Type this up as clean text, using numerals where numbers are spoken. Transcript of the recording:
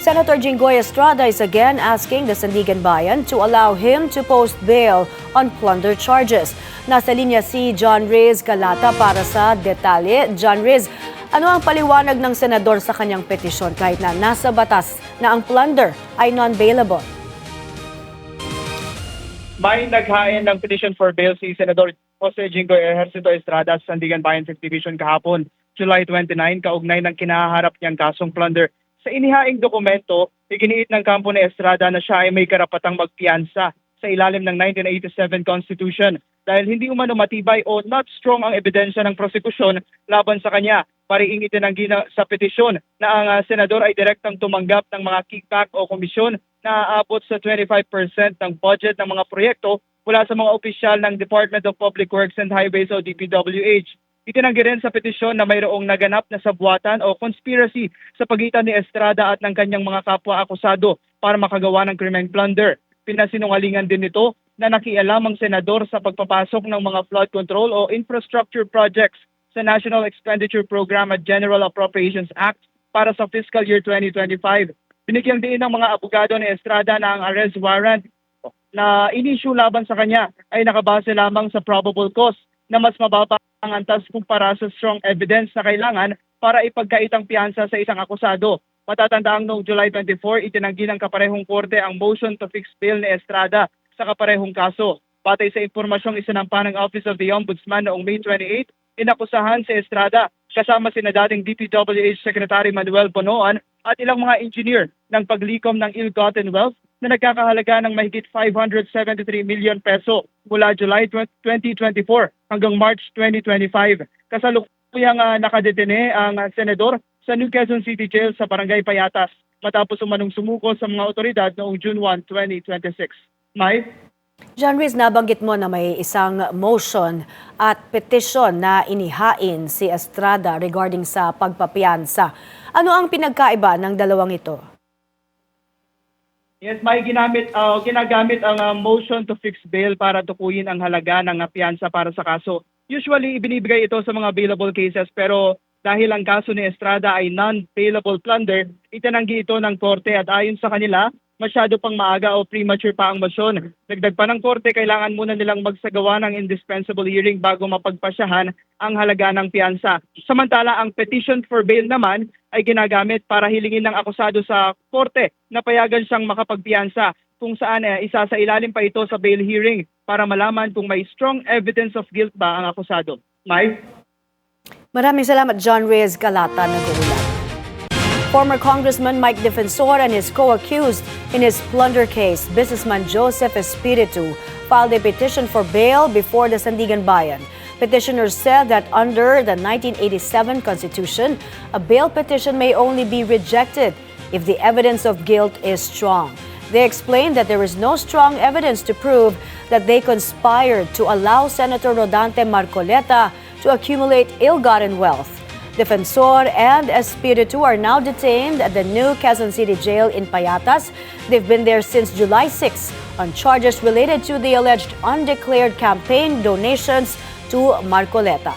Senator Jinggoy Estrada is again asking the Sandigan Bayan to allow him to post bail on plunder charges. Nasa linya si John Reyes Galata para sa detalye. John Reyes, ano ang paliwanag ng senador sa kanyang petisyon kahit na nasa batas na ang plunder ay non-bailable? May naghain ng petition for bail si Senador Jose Jinggoy Estrada sa Sandigan Bayan 5th Division kahapon, July 29, kaugnay ng kinaharap niyang kasong plunder. Sa inihaing dokumento, iginiit ng kampo ni Estrada na siya ay may karapatang magpiyansa sa ilalim ng 1987 Constitution dahil hindi umano matibay o not strong ang ebidensya ng prosekusyon laban sa kanya. Pariing itinanggi sa petisyon na ang senador ay direktang tumanggap ng mga kickback o komisyon na aabot sa 25% ng budget ng mga proyekto mula sa mga opisyal ng Department of Public Works and Highways o DPWH. Itinanggi rin sa petisyon na mayroong naganap na sabwatan o conspiracy sa pagitan ni Estrada at ng kanyang mga kapwa-akusado para makagawa ng krimeng plunder. Pinasinungalingan din nito na nakialam ang senador sa pagpapasok ng mga flood control o infrastructure projects sa National Expenditure Program at General Appropriations Act para sa fiscal year 2025. Binigyang diin ng mga abogado ni Estrada na ang arrest warrant na in-issue laban sa kanya ay nakabase lamang sa probable cause na mas mababa ang antas kumpara sa strong evidence na kailangan para ipagkaitang piyansa sa isang akusado. Matatandaang noong July 24, itinanggi ng kaparehong korte ang motion to fix bail ni Estrada sa kaparehong kaso. Batay sa impormasyong isinampa ng Office of the Ombudsman noong May 28, inakusahan si Estrada kasama sina dating DPWH Secretary Manuel Bonoan at ilang mga engineer ng paglikom ng ill-gotten wealth na nagkakahalaga ng mahigit 573 million peso mula July 2024 hanggang March 2025. Kasalukuyang nakadetene ang senador sa New Quezon City Jail sa Barangay Payatas matapos umanong sumuko sa mga otoridad noong June 1, 2026. May? John Reyes, nabanggit mo na may isang motion at petition na inihain si Estrada regarding sa pagpapiyansa. Ano ang pinagkaiba ng dalawang ito? Yes, may ginagamit ang motion to fix bail para tukuyin ang halaga ng piyansa para sa kaso. Usually, ibinibigay ito sa mga bailable cases pero dahil ang kaso ni Estrada ay non-bailable plunder, itinanggi ito ng korte at ayon sa kanila, masyado pang maaga o premature pa ang motion. Dagdag pa ng korte, kailangan muna nilang magsagawa ng indispensable hearing bago mapagpasyahan ang halaga ng piyansa. Samantala, ang petition for bail naman ay ginagamit para hilingin ng akusado sa korte na payagan siyang makapagpiyansa kung saan isa sa ilalim pa ito sa bail hearing para malaman kung may strong evidence of guilt ba ang akusado. May? Maraming salamat, John Reyes Galata, nag-uulat. Former Congressman Mike Defensor and his co-accused in his plunder case, businessman Joseph Espiritu, filed a petition for bail before the Sandigan Bayan. Petitioners said that under the 1987 Constitution, a bail petition may only be rejected if the evidence of guilt is strong. They explained that there is no strong evidence to prove that they conspired to allow Senator Rodante Marcoleta to accumulate ill-gotten wealth. Defensor and Espiritu are now detained at the new Quezon City Jail in Payatas. They've been there since July 6 on charges related to the alleged undeclared campaign donations to Marcoleta.